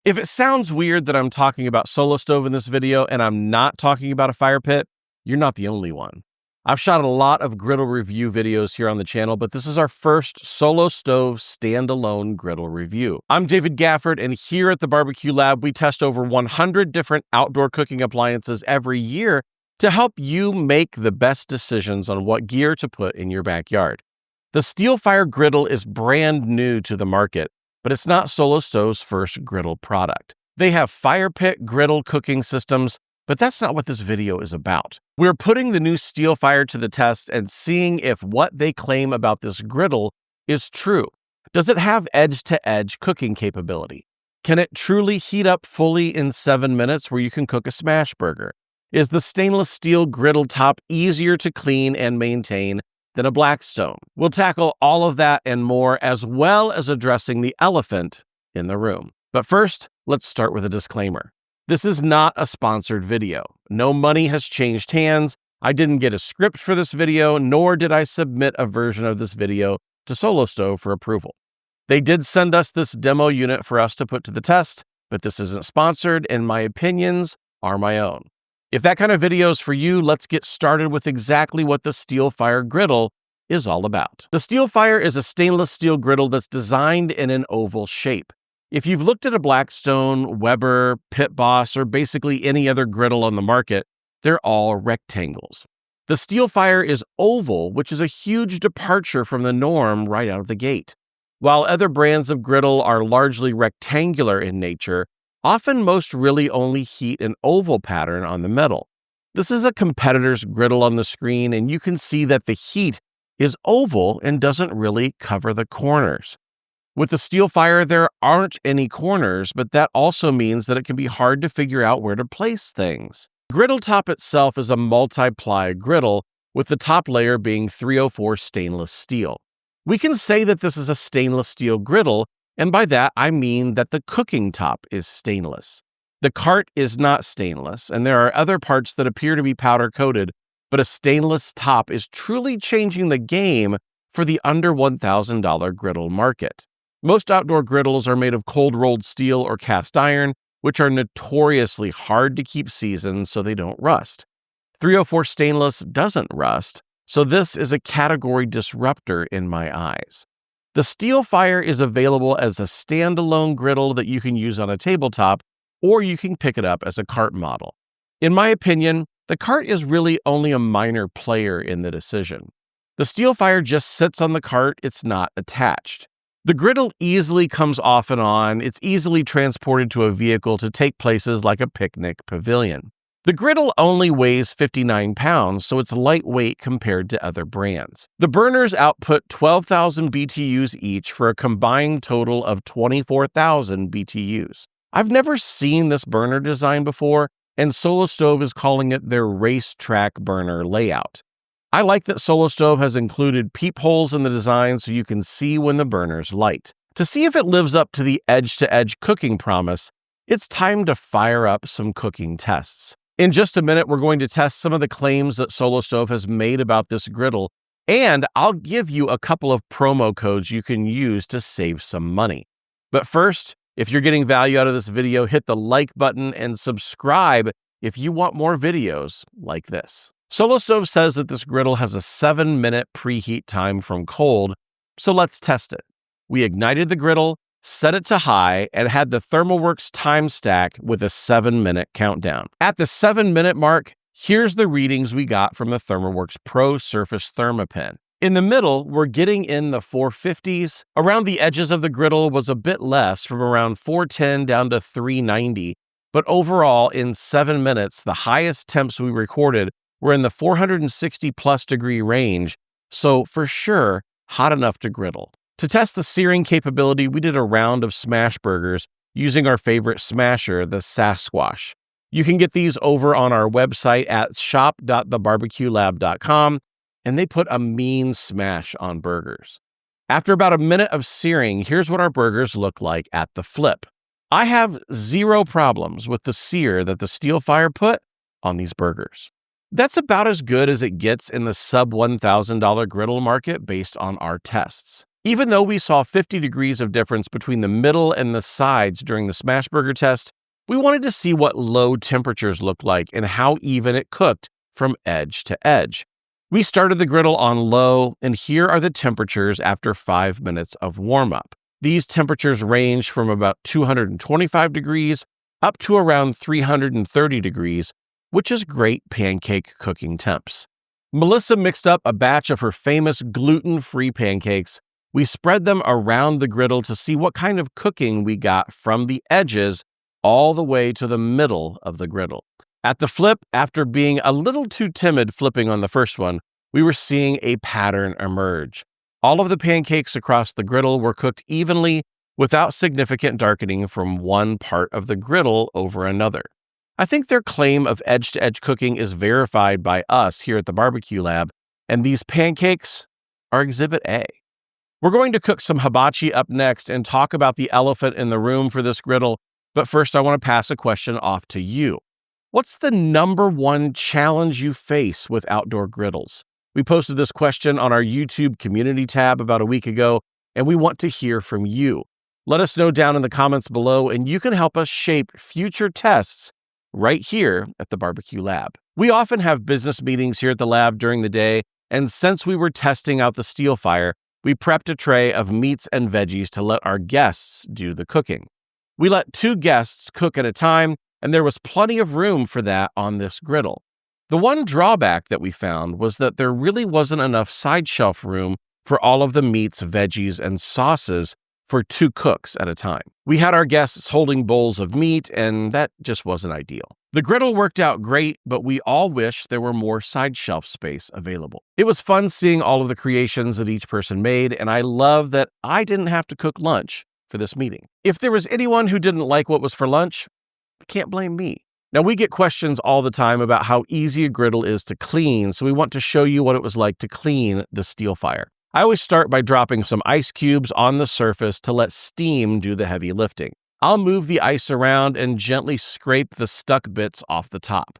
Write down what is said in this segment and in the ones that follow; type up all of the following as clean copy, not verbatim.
If it sounds weird that I'm talking about Solo Stove in this video and I'm not talking about a fire pit, you're not the only one. I've shot a lot of griddle review videos here on the channel, but this is our first Solo Stove standalone griddle review. I'm David Gafford, and here at the Barbecue Lab, we test over 100 different outdoor cooking appliances every year to help you make the best decisions on what gear to put in your backyard. The Steelfire griddle is brand new to the market, but it's not Solo Stove's first griddle product. They have fire pit griddle cooking systems, but that's not what this video is about. We're putting the new Steelfire to the test and seeing if what they claim about this griddle is true. Does it have edge-to-edge cooking capability? Can it truly heat up fully in 7 minutes where you can cook a smash burger? Is the stainless steel griddle top easier to clean and maintain than a Blackstone? We'll tackle all of that and more, as well as addressing the elephant in the room. But first, let's start with a disclaimer. This is not a sponsored video. No money has changed hands. I didn't get a script for this video, nor did I submit a version of this video to Solo Stove for approval. They did send us this demo unit for us to put to the test, but this isn't sponsored, and my opinions are my own. If that kind of video is for you, let's get started with exactly what the Steelfire griddle is all about. The Steelfire is a stainless steel griddle that's designed in an oval shape. If you've looked at a Blackstone, Weber, Pit Boss, or basically any other griddle on the market, they're all rectangles. The Steelfire is oval, which is a huge departure from the norm right out of the gate. While other brands of griddle are largely rectangular in nature, often most really only heat an oval pattern on the metal. This is a competitor's griddle on the screen, and you can see that the heat is oval and doesn't really cover the corners. With the Steelfire, there aren't any corners, but that also means that it can be hard to figure out where to place things. Griddle top itself is a multi-ply griddle, with the top layer being 304 stainless steel. We can say that this is a stainless steel griddle, and by that, I mean that the cooking top is stainless. The cart is not stainless, and there are other parts that appear to be powder-coated, but a stainless top is truly changing the game for the under $1,000 griddle market. Most outdoor griddles are made of cold-rolled steel or cast iron, which are notoriously hard to keep seasoned so they don't rust. 304 stainless doesn't rust, so this is a category disruptor in my eyes. The Steelfire is available as a standalone griddle that you can use on a tabletop, or you can pick it up as a cart model. In my opinion, the cart is really only a minor player in the decision. The Steelfire just sits on the cart, it's not attached. The griddle easily comes off and on, it's easily transported to a vehicle to take places like a picnic pavilion. The griddle only weighs 59 pounds, so it's lightweight compared to other brands. The burners output 12,000 BTUs each for a combined total of 24,000 BTUs. I've never seen this burner design before, and Solo Stove is calling it their racetrack burner layout. I like that Solo Stove has included peepholes in the design so you can see when the burner's light. To see if it lives up to the edge-to-edge cooking promise, it's time to fire up some cooking tests. In just a minute, we're going to test some of the claims that Solo Stove has made about this griddle, and I'll give you a couple of promo codes you can use to save some money. But first, if you're getting value out of this video, hit the like button and subscribe if you want more videos like this. Solo Stove says that this griddle has a 7-minute preheat time from cold, so let's test it. We ignited the griddle, set it to high, and had the ThermalWorks time stack with a 7-minute countdown. At the 7-minute mark, here's the readings we got from the ThermalWorks Pro Surface ThermaPen. In the middle, we're getting in the 450s. Around the edges of the griddle was a bit less, from around 410 down to 390. But overall, in 7 minutes, the highest temps we recorded were in the 460 plus degree range, so for sure, hot enough to griddle. To test the searing capability, we did a round of smash burgers using our favorite smasher, the Sasquatch. You can get these over on our website at shop.thebarbecuelab.com, and they put a mean smash on burgers. After about a minute of searing, here's what our burgers look like at the flip. I have zero problems with the sear that the Steelfire put on these burgers. That's about as good as it gets in the sub $1,000 griddle market based on our tests. Even though we saw 50 degrees of difference between the middle and the sides during the smash burger test, we wanted to see what low temperatures looked like and how even it cooked from edge to edge. We started the griddle on low, and here are the temperatures after 5 minutes of warm-up. These temperatures range from about 225 degrees up to around 330 degrees, which is great pancake cooking temps. Melissa mixed up a batch of her famous gluten-free pancakes. We spread them around the griddle to see what kind of cooking we got from the edges all the way to the middle of the griddle. At the flip, after being a little too timid flipping on the first one, we were seeing a pattern emerge. All of the pancakes across the griddle were cooked evenly without significant darkening from one part of the griddle over another. I think their claim of edge-to-edge cooking is verified by us here at the Barbecue Lab, and these pancakes are Exhibit A. We're going to cook some hibachi up next and talk about the elephant in the room for this griddle, but first I want to pass a question off to you. What's the #1 challenge you face with outdoor griddles? We posted this question on our YouTube community tab about a week ago, and we want to hear from you. Let us know down in the comments below, and you can help us shape future tests right here at the Barbecue Lab. We often have business meetings here at the lab during the day, and since we were testing out the Steelfire, we prepped a tray of meats and veggies to let our guests do the cooking. We let 2 guests cook at a time, and there was plenty of room for that on this griddle. The one drawback that we found was that there really wasn't enough side shelf room for all of the meats, veggies, and sauces for 2 cooks at a time. We had our guests holding bowls of meat, and that just wasn't ideal. The griddle worked out great, but we all wish there were more side shelf space available. It was fun seeing all of the creations that each person made, and I love that I didn't have to cook lunch for this meeting. If there was anyone who didn't like what was for lunch, I can't blame me. Now, we get questions all the time about how easy a griddle is to clean, so we want to show you what it was like to clean the Steelfire. I always start by dropping some ice cubes on the surface to let steam do the heavy lifting. I'll move the ice around and gently scrape the stuck bits off the top.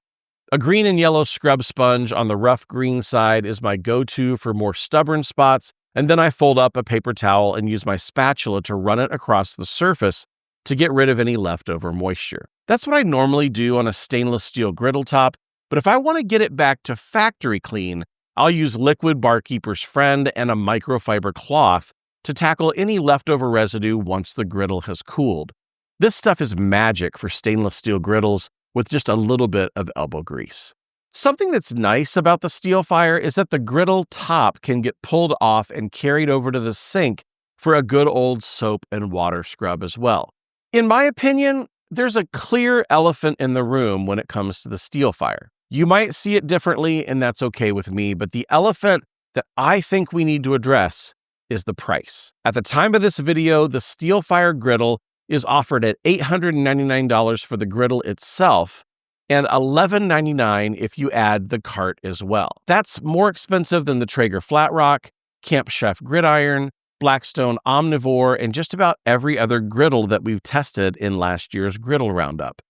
A green and yellow scrub sponge on the rough green side is my go-to for more stubborn spots, and then I fold up a paper towel and use my spatula to run it across the surface to get rid of any leftover moisture. That's what I normally do on a stainless steel griddle top, but if I want to get it back to factory clean, I'll use Liquid Barkeeper's Friend and a microfiber cloth to tackle any leftover residue once the griddle has cooled. This stuff is magic for stainless steel griddles with just a little bit of elbow grease. Something that's nice about the Steelfire is that the griddle top can get pulled off and carried over to the sink for a good old soap and water scrub as well. In my opinion, there's a clear elephant in the room when it comes to the Steelfire. You might see it differently, and that's okay with me, but the elephant that I think we need to address is the price. At the time of this video, the Steelfire griddle is offered at $899 for the griddle itself and $1199 if you add the cart as well. That's more expensive than the Traeger Flat Rock, Camp Chef Gridiron, Blackstone Omnivore, and just about every other griddle that we've tested in last year's Griddle Roundup.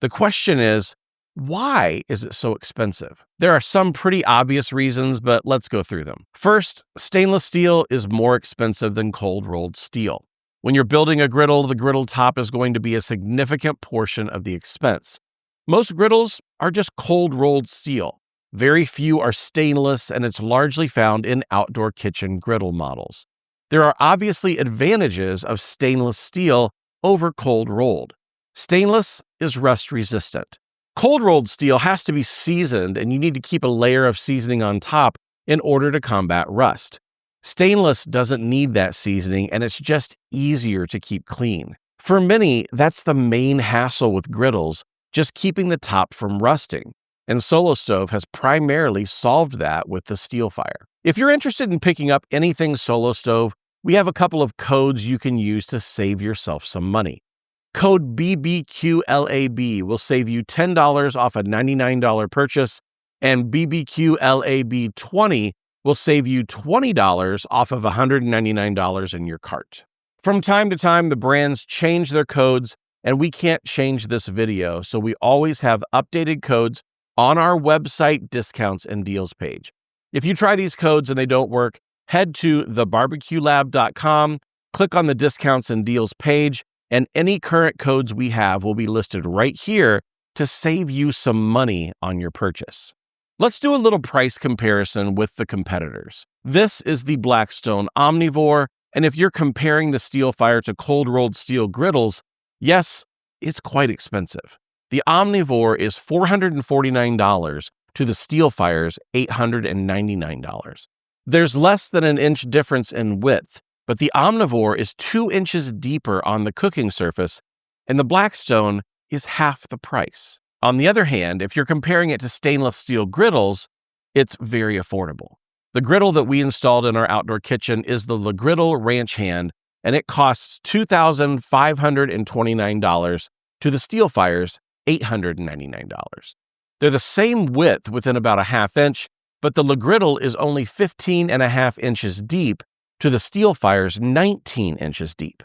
The question is, why is it so expensive? There are some pretty obvious reasons, but let's go through them. First, stainless steel is more expensive than cold-rolled steel. When you're building a griddle, the griddle top is going to be a significant portion of the expense. Most griddles are just cold-rolled steel. Very few are stainless, and it's largely found in outdoor kitchen griddle models. There are obviously advantages of stainless steel over cold-rolled. Stainless is rust-resistant. Cold-rolled steel has to be seasoned, and you need to keep a layer of seasoning on top in order to combat rust. Stainless doesn't need that seasoning, and it's just easier to keep clean. For many, that's the main hassle with griddles, just keeping the top from rusting. And Solo Stove has primarily solved that with the Steelfire. If you're interested in picking up anything Solo Stove, we have a couple of codes you can use to save yourself some money. Code BBQLAB will save you $10 off a $99 purchase, and BBQLAB20 will save you $20 off of $199 in your cart. From time to time, the brands change their codes, and we can't change this video, so we always have updated codes on our website discounts and deals page. If you try these codes and they don't work, head to thebarbecuelab.com, click on the discounts and deals page, and any current codes we have will be listed right here to save you some money on your purchase. Let's do a little price comparison with the competitors. This is the Blackstone Omnivore, and if you're comparing the Steelfire to cold-rolled steel griddles, yes, it's quite expensive. The Omnivore is $449 to the Steelfire's $899. There's less than an inch difference in width, but the Omnivore is 2 inches deeper on the cooking surface, and the Blackstone is half the price. On the other hand, if you're comparing it to stainless steel griddles, it's very affordable. The griddle that we installed in our outdoor kitchen is the Griddle Ranch Hand, and it costs $2,529 to the Steelfire's $899. They're the same width within about a half inch, but the Griddle is only 15.5 inches deep to the Steelfire's 19 inches deep.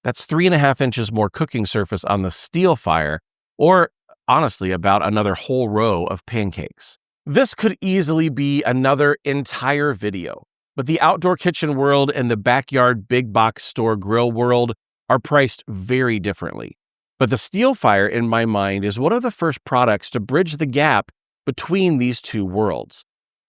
That's 3.5 inches more cooking surface on the Steelfire, or honestly, about another whole row of pancakes. This could easily be another entire video, but the outdoor kitchen world and the backyard big box store grill world are priced very differently. But the Steelfire, in my mind, is one of the first products to bridge the gap between these two worlds.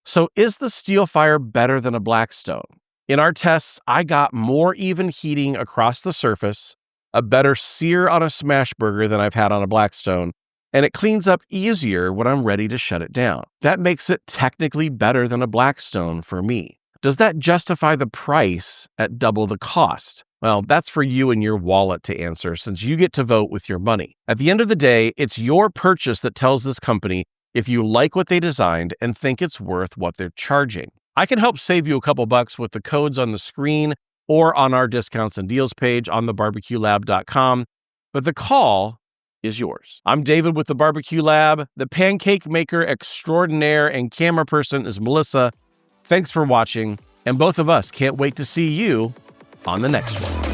So is the Steelfire better than a Blackstone? In our tests, I got more even heating across the surface, a better sear on a smash burger than I've had on a Blackstone, and it cleans up easier when I'm ready to shut it down. That makes it technically better than a Blackstone for me. Does that justify the price at double the cost? Well, that's for you and your wallet to answer, since you get to vote with your money. At the end of the day, it's your purchase that tells this company if you like what they designed and think it's worth what they're charging. I can help save you a couple bucks with the codes on the screen or on our discounts and deals page on thebarbecuelab.com, but the call is yours. I'm David with the Barbecue Lab. The pancake maker extraordinaire and camera person is Melissa. Thanks for watching, and both of us can't wait to see you on the next one.